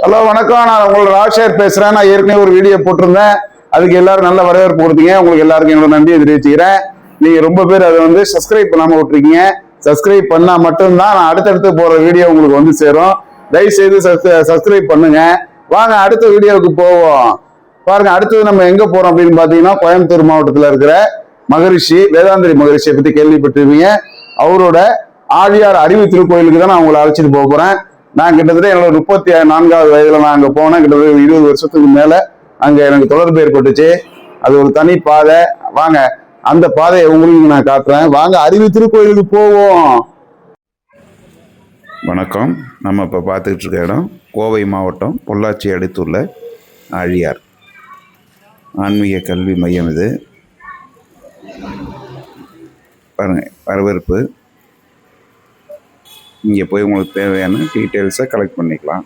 Hello வணக்கம். நான் உங்களோட ராஜ்சேகர் பேசுறேன். நான் ஏற்கனவே ஒரு வீடியோ போட்டிருந்தேன். அதுக்கு எல்லாரும் நல்ல வரவேற்பு கொடுத்தீங்க. உங்களுக்கு எல்லாருக்கும் என்னோட நன்றியை தெரிவிச்சுக்கிறேன். நீங்க ரொம்ப பேர் அதை சப்ஸ்கிரைப் பண்ணாம விட்டுருக்கீங்க. சப்ஸ்கிரைப் பண்ணா மட்டும்தான் நான் அடுத்தடுத்து போற வீடியோ உங்களுக்கு சேரும். தயவு செய்து சப்ஸ்கிரைப் பண்ணுங்க. வாங்க அடுத்த வீடியோவுக்கு போவோம். பாருங்க, அடுத்தது நம்ம எங்க போறோம் அப்படின்னு பாத்தீங்கன்னா, கோயம்புத்தூர் மாவட்டத்தில் இருக்கிற மகரிஷி வேதாந்திரி மகரிஷியை பத்தி கேள்விப்பட்டிருப்பீங்க. அவரோட ஆழியார் அறிவு திருக்கோயிலுக்கு தான் நான் உங்களை அழைச்சிட்டு போறேன். நான் கிட்டத்தட்ட என்னோட 34வது வயதுல நான் அங்க போனேன். கிட்டத்தட்ட 20 வருஷத்துக்கு மேல அங்க எனக்கு தொடர்பு ஏற்பட்டுச்சு. அது ஒரு தனி பாதை. வாங்க அந்த பாதையை உங்களுக்கு நான் காட்டுறேன். வாங்க அறிவு திருக்கோயிலுக்கு போவோம். வணக்கம். நம்ம இப்ப பார்த்துக்கிட்டு இருக்க இடம் கோவை மாவட்டம் பொள்ளாச்சி அடுத்துள்ள ஆழியார் ஆன்மீக கல்வி மையம். இது பாருங்க, வரவேற்பு. இங்கே போய் உங்களுக்கு தேவையான டீட்டெயில்ஸை கலெக்ட் பண்ணிக்கலாம்.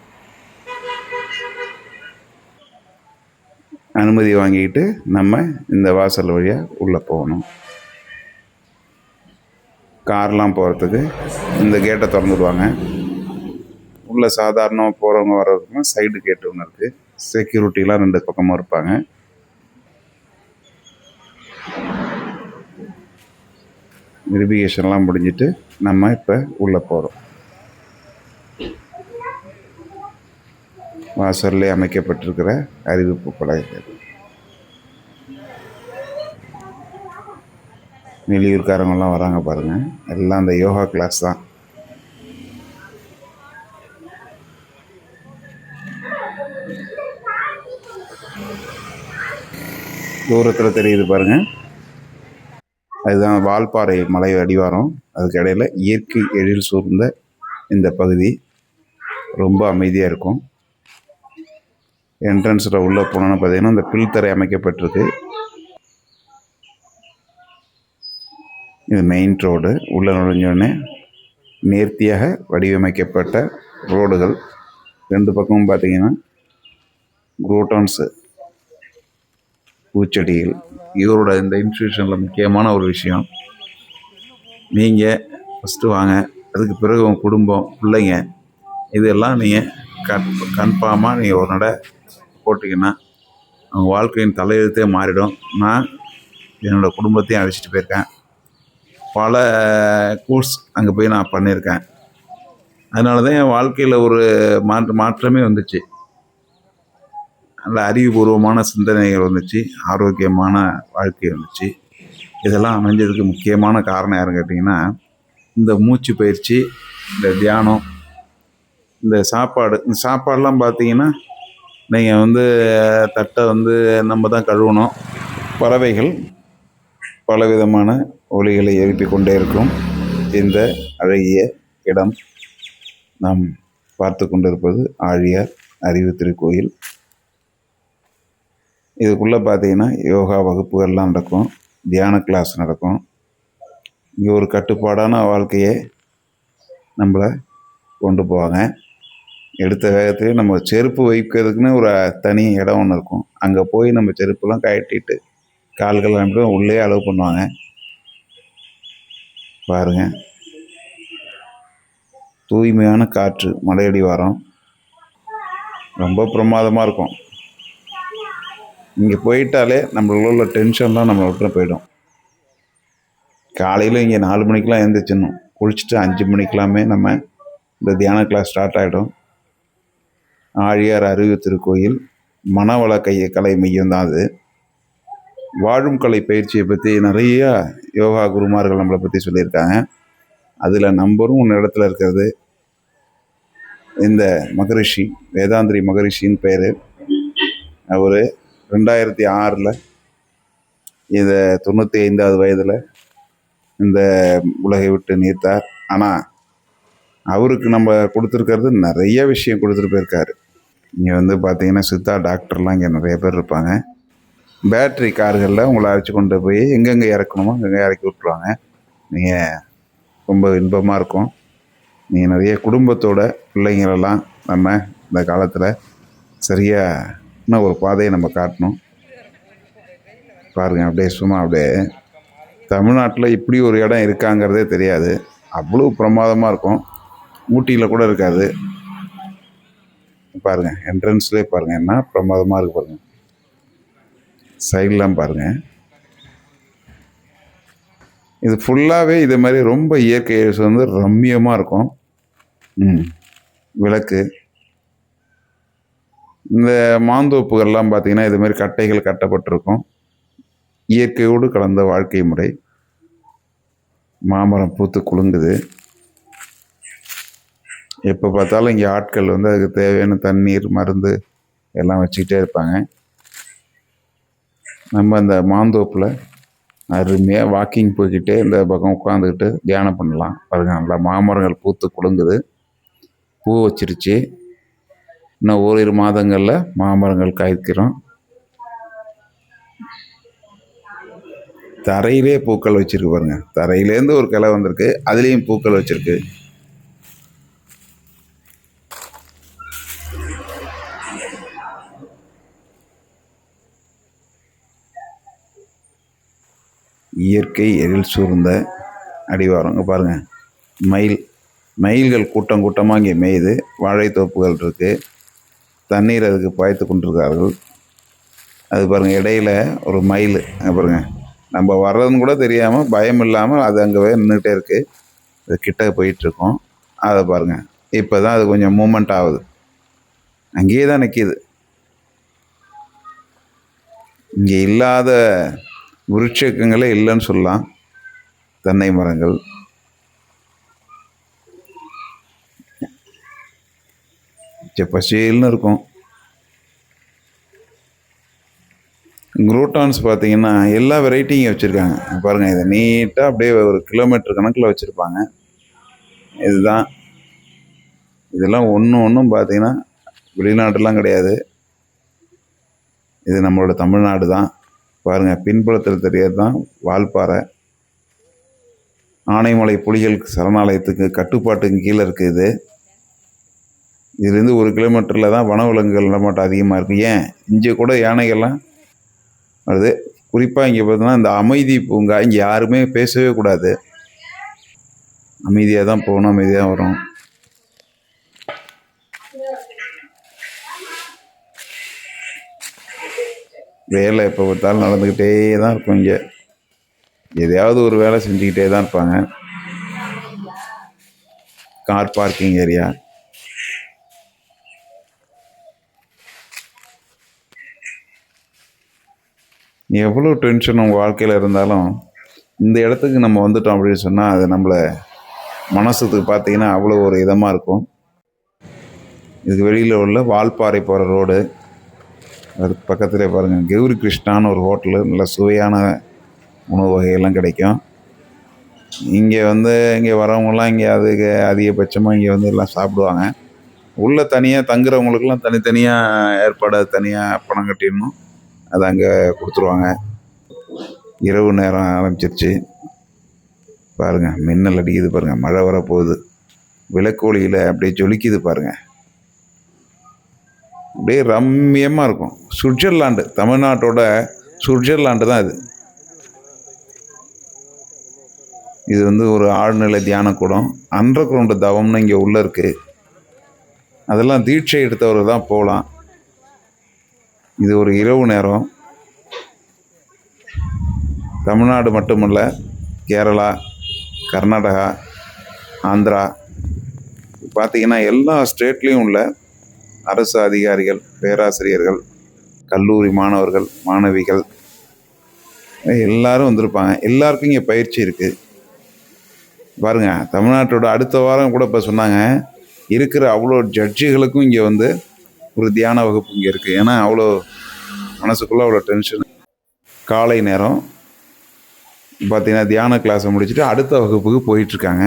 அனுமதி வாங்கிக்கிட்டு நம்ம இந்த வாசல் வழியாக உள்ளே போகணும். கார்லாம் போகிறதுக்கு இந்த கேட்டை திறந்துடுவாங்க. உள்ளே சாதாரணமாக போகிறவங்க வர்றதுக்குலாம் சைடு கேட்டு ஒன்று இருக்குது. செக்யூரிட்டிலாம் 2 பக்கமும் இருப்பாங்க. வெரிஃபிகேஷன்லாம் முடிஞ்சிட்டு நம்ம இப்போ உள்ளே போகிறோம். வாசல்லே அமைக்கப்பட்டிருக்கிற அறிவிப்பு பலகைகள். வெளியூர்காரங்கெல்லாம் வராங்க பாருங்க. எல்லாம் அந்த யோகா கிளாஸ் தான். தூரத்தில் தெரியுது பாருங்க, அதுதான் வால்பாறை மலை அடிவாரம். அதுக்கு இடையில இயற்கை எழில் சூழ்ந்த இந்த பகுதி ரொம்ப அமைதியாக இருக்கும். என்ட்ரன்ஸில் உள்ளே போனோன்னு பார்த்தீங்கன்னா இந்த பில்தரை அமைக்கப்பட்டிருக்கு. இது மெயின் ரோடு. உள்ளே நுழைஞ்சோடனே நேர்த்தியாக வடிவமைக்கப்பட்ட ரோடுகள். 2 பக்கமும் பார்த்தீங்கன்னா குரோட்டான்ஸு, பூச்செடிகள். இவரோட இந்த இன்ஸ்டியூஷனில் முக்கியமான ஒரு விஷயம், நீங்கள் ஃபஸ்ட்டு வாங்க, அதுக்கு பிறகு உங்கள் குடும்பம், பிள்ளைங்க, இதெல்லாம் நீங்கள் கன்ஃபார்மாக நீங்கள் ஒரு நடை போட்டிங்கன்னா அவங்க வாழ்க்கையின் தலையெழுத்தே மாறிடும். நான் என்னோடய குடும்பத்தையும் அழைச்சிட்டு போயிருக்கேன். பல கோர்ஸ் அங்கே போய் நான் பண்ணியிருக்கேன். அதனால தான் என் வாழ்க்கையில் ஒரு மாற்றமே வந்துச்சு. நல்ல அறிவுபூர்வமான சிந்தனைகள் வந்துச்சு, ஆரோக்கியமான வாழ்க்கை வந்துச்சு. இதெல்லாம் அமைஞ்சதுக்கு முக்கியமான காரணம் யாருன்னு கேட்டிங்கன்னா, இந்த மூச்சு பயிற்சி, இந்த தியானம், இந்த சாப்பாடு. இந்த சாப்பாடெலாம் பார்த்தீங்கன்னா, நீங்கள் தட்டை நம்ம தான் கழுவணும். பறவைகள் பலவிதமான ஒலிகளை எழுப்பி கொண்டே இருக்கும். இந்த அழகிய இடம் நாம் பார்த்து கொண்டிருப்பது ஆழியார் அறிவு திருக்கோயில். இதுக்குள்ளே பார்த்தீங்கன்னா யோகா வகுப்புகள்லாம் நடக்கும், தியான கிளாஸ் நடக்கும். இங்கே ஒரு கட்டுப்பாடான வாழ்க்கையை நம்மளை கொண்டு போவாங்க. எடுத்த வேகத்துலேயே நம்ம செருப்பு வைக்கிறதுக்குன்னு ஒரு தனி இடம் ஒன்று இருக்கும். அங்கே போய் நம்ம செருப்புலாம் கழட்டிட்டு கால்கள் அனுப்பிட்டு உள்ளே அலோவ் பண்ணுவாங்க. பாருங்கள், தூய்மையான காற்று, மலையடி வாரம், ரொம்ப பிரமாதமாக இருக்கும். இங்கே போயிட்டாலே நம்மளுள்ள உள்ள டென்ஷன்லாம் நம்மளை விட்டு போயிடும். காலையில் இங்கே 4 மணிக்கெலாம் எழுந்திரிச்சிடணும். குளிச்சுட்டு 5 மணிக்கெல்லாமே நம்ம இந்த தியான கிளாஸ் ஸ்டார்ட் ஆகிடும். ஆழியார் அறிவு திருக்கோயில் மனவள கலை மையம் தான் அது. வாழும் கலை பயிற்சியை பற்றி நிறையா யோகா குருமார்கள் நம்மளை பற்றி சொல்லியிருக்காங்க. அதில் நம்பரும் 1 இடத்துல இருக்கிறது இந்த மகரிஷி, வேதாந்திரி மகரிஷின்னு பேர். அவர் 2006 இதை 95வது வயதில் இந்த உலகை விட்டு நீத்தார். ஆனால் அவருக்கு நம்ம கொடுத்துருக்கிறது நிறைய விஷயம் கொடுத்துட்டு போயிருக்காரு. இங்கே பார்த்தீங்கன்னா சித்தா டாக்டர்லாம் இங்கே நிறைய பேர் இருப்பாங்க. பேட்ரி கார்களில் உங்களை அழைச்சி கொண்டு போய் எங்கெங்கே இறக்கணுமோ அங்கங்கே இறக்கி விட்ருவாங்க. நீங்கள் ரொம்ப இன்பமாக இருக்கும். நீங்கள் நிறைய குடும்பத்தோட பிள்ளைங்களெல்லாம் நம்ம இந்த காலத்தில் சரியான ஒரு பாதையை நம்ம காட்டணும். பாருங்கள், அப்படியே சும்மா அப்படியே தமிழ்நாட்டில் இப்படி ஒரு இடம் இருக்காங்கிறதே தெரியாது. அவ்வளோ பிரமாதமாக இருக்கும். ஊட்டியில் கூட இருக்காது. பாருங்கள், என்ட்ரன்ஸ்லேயே பாருங்கள் என்ன பிரமாதமாக இருக்குது பாருங்கள். சைட்லாம் பாருங்கள். இது ஃபுல்லாகவே இது மாதிரி ரொம்ப இயற்கை வந்து ரம்மியமாக இருக்கும். விளக்கு, இந்த மாந்தோப்புகள்லாம் பார்த்தீங்கன்னா இது மாதிரி கட்டைகள் கட்டப்பட்டிருக்கும். இயற்கையோடு கலந்த வாழ்க்கை முறை. மாமரம் பூத்து குலுங்குது. எப்போ பார்த்தாலும் இங்கே ஆட்கள் வந்து அதுக்கு தேவையான தண்ணீர், மருந்து எல்லாம் வச்சுக்கிட்டே இருப்பாங்க. நம்ம அந்த மாந்தோப்பில் அருமையாக வாக்கிங் போய்கிட்டே இந்த பக்கம் உட்காந்துக்கிட்டு தியானம் பண்ணலாம். பாருங்கள், நல்லா மாமரங்கள் பூத்து குலுங்குது. பூ வச்சிருச்சு. இன்னும் ஓரிரு மாதங்களில் மாமரங்கள் காய்க்கிறோம். தரையிலே பூக்கள் வச்சிருக்கு பாருங்க. தரையிலேருந்து ஒரு கிளை வந்திருக்கு, அதுலேயும் பூக்கள் வச்சிருக்கு. இயற்கை எழில் சூழ்ந்த அடிவாரம். இங்கே பாருங்கள், மயில்கள் கூட்டம் கூட்டமாக இங்கே மேயுது. வாழைத்தோப்புகள் இருக்குது. தண்ணீர் அதுக்கு பாய்த்து கொண்டிருக்கார்கள். அது பாருங்கள், இடையில ஒரு மயில். அங்கே பாருங்கள், நம்ம வர்றதுன்னு கூட தெரியாமல் பயம் இல்லாமல் அது அங்கே நின்றுக்கிட்டே இருக்குது. அது கிட்ட போயிட்டுருக்கோம். அதை பாருங்கள், இப்போ தான் அது கொஞ்சம் மூமெண்ட் ஆகுது. அங்கேயே தான் நிற்கிது. இங்கே இல்லாத விருட்சங்களே இல்லைன்னு சொல்லலாம். தென்னை மரங்கள், பசேல்னு இருக்கும். குரூட்டான்ஸ் பார்த்தீங்கன்னா எல்லா வெரைட்டியும் வச்சுருக்காங்க. பாருங்கள், இதை நீட்டாக அப்படியே ஒரு கிலோமீட்டர் கணக்கில் வச்சுருப்பாங்க. இதுதான், இதெல்லாம் ஒன்றும் பார்த்தீங்கன்னா வெளிநாட்டுலாம் கிடையாது. இது நம்மளோட தமிழ்நாடு தான். பாருங்கள், பின்புலத்தில் தெரியறது தான் வால்பாறை. ஆனைமலை புலிகள் சரணாலயத்துக்கு கட்டுப்பாட்டுக்கு கீழே இருக்குது. இதுலேருந்து 1 கிலோமீட்டரில் தான் வனவிலங்குகள் நடமாட்டம் அதிகமாக இருக்குது. ஏன் இங்கே கூட யானைகள்லாம் வருது. குறிப்பாக இங்கே பார்த்தோன்னா இந்த அமைதி பூங்கா, இங்கே யாருமே பேசவே கூடாது. அமைதியாக தான் போகணும், அமைதியாக வரும். வேலை எப்போ பார்த்தாலும் நடந்துக்கிட்டே தான் இருக்கும். இங்கே எதையாவது ஒரு வேலை செஞ்சுக்கிட்டே தான் இருப்பாங்க. Car parking area. எவ்வளோ டென்ஷன் உங்கள் வாழ்க்கையில் இருந்தாலும் இந்த இடத்துக்கு நம்ம வந்துட்டோம் அப்படின்னு சொன்னால் அது நம்மளை மனசுக்கு பார்த்தீங்கன்னா அவ்வளோ ஒரு இதமாக இருக்கும். இதுக்கு வெளியில் உள்ள வால்பாறை போகிற ரோடு, அதுக்கு பக்கத்தில் பாருங்கள் கௌரி கிருஷ்ணான்னு ஒரு ஹோட்டலு. நல்ல சுவையான உணவு வகையெல்லாம் கிடைக்கும். இங்கே வரவங்களாம் இங்கே அதுக்கு அதிகபட்சமாக இங்கே வந்து எல்லாம் சாப்பிடுவாங்க. உள்ளே தனியாக தங்குறவங்களுக்கெல்லாம் தனித்தனியாக ஏற்பாடு, தனியாக பணம் கட்டிடணும். அது அங்கே கொடுத்துருவாங்க. இரவு நேரம் ஆரம்பிச்சிருச்சு. பாருங்கள், மின்னல் அடிக்குது பாருங்கள், மழை வரப்போகுது. விளக்கோலியில் அப்படியே ஜொலிக்குது பாருங்கள். அப்படியே ரம்மியமாக இருக்கும். சுவிட்சர்லாண்டு, தமிழ்நாட்டோட சுவிட்சர்லாண்டு தான் இது. இது ஒரு ஆழ்நிலை தியானக்கூடம். அண்டர் கிரவுண்டு தவம்னு இங்கே உள்ளே இருக்குது. அதெல்லாம் தீட்சை எடுத்தவர் தான் போகலாம். இது ஒரு இரவு நேரம். தமிழ்நாடு மட்டுமல்ல, கேரளா, கர்நாடகா, ஆந்திரா, பார்த்திங்கன்னா எல்லா ஸ்டேட்லேயும் உள்ள அரசு அதிகாரிகள், பேராசிரியர்கள், கல்லூரி மாணவர்கள், மாணவிகள் எல்லாரும் வந்திருப்பாங்க. எல்லாருக்கும் இங்கே பயிற்சி இருக்குது. பாருங்கள், தமிழ்நாட்டோட அடுத்த வாரம் கூட இப்போ சொன்னாங்க, இருக்கிற அவ்வளோ ஜட்ஜிகளுக்கும் இங்கே ஒரு தியான வகுப்பு இங்கே இருக்குது. ஏன்னா அவ்வளோ மனசுக்குள்ளே அவ்வளோ டென்ஷன். காலை நேரம் பார்த்திங்கன்னா தியான கிளாஸை முடிச்சுட்டு அடுத்த வகுப்புக்கு போயிட்டுருக்காங்க.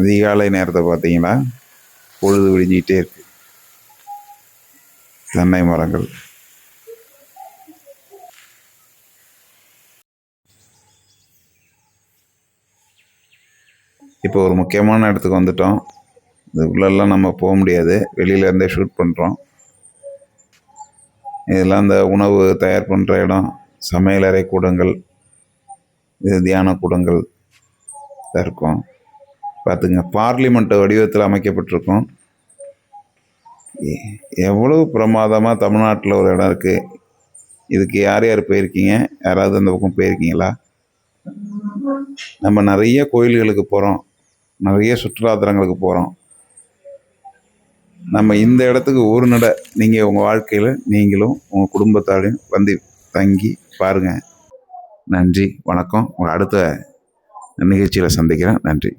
அதிகாலை நேரத்தை பார்த்தீங்கன்னா பொழுது விடிஞ்சிக்கிட்டே இருக்கு. தென்னை மரங்கள். இப்போ ஒரு முக்கியமான இடத்துக்கு வந்துட்டோம். இதுக்குள்ளெல்லாம் நம்ம போக முடியாது, வெளியிலேருந்தே ஷூட் பண்ணுறோம். இதெல்லாம் இந்த உணவு தயார் பண்ணுற இடம், சமையலறை கூடங்கள், இது தியான கூடங்கள், இருக்கும். பார்த்துங்க, பார்லிமெண்ட் வடிவத்தில் அமைக்கப்பட்டிருக்கும். எவ்வளவு பிரமாதமாக தமிழ்நாட்டில் ஒரு இடம் இருக்குது. இதுக்கு யார் யார் போயிருக்கீங்க? யாராவது அந்த பக்கம் போயிருக்கீங்களா? நம்ம நிறைய கோயில்களுக்கு போகிறோம், நிறைய சுற்றுலாத்தலங்களுக்கு போகிறோம். நம்ம இந்த இடத்துக்கு ஒரு நட நீங்கள் உங்கள் வாழ்க்கையில் நீங்களும் உங்கள் குடும்பத்தாரையும் வந்து தங்கி பாருங்கள். நன்றி, வணக்கம். உங்களை அடுத்த நிகழ்ச்சியில் சந்திக்கிறேன். நன்றி.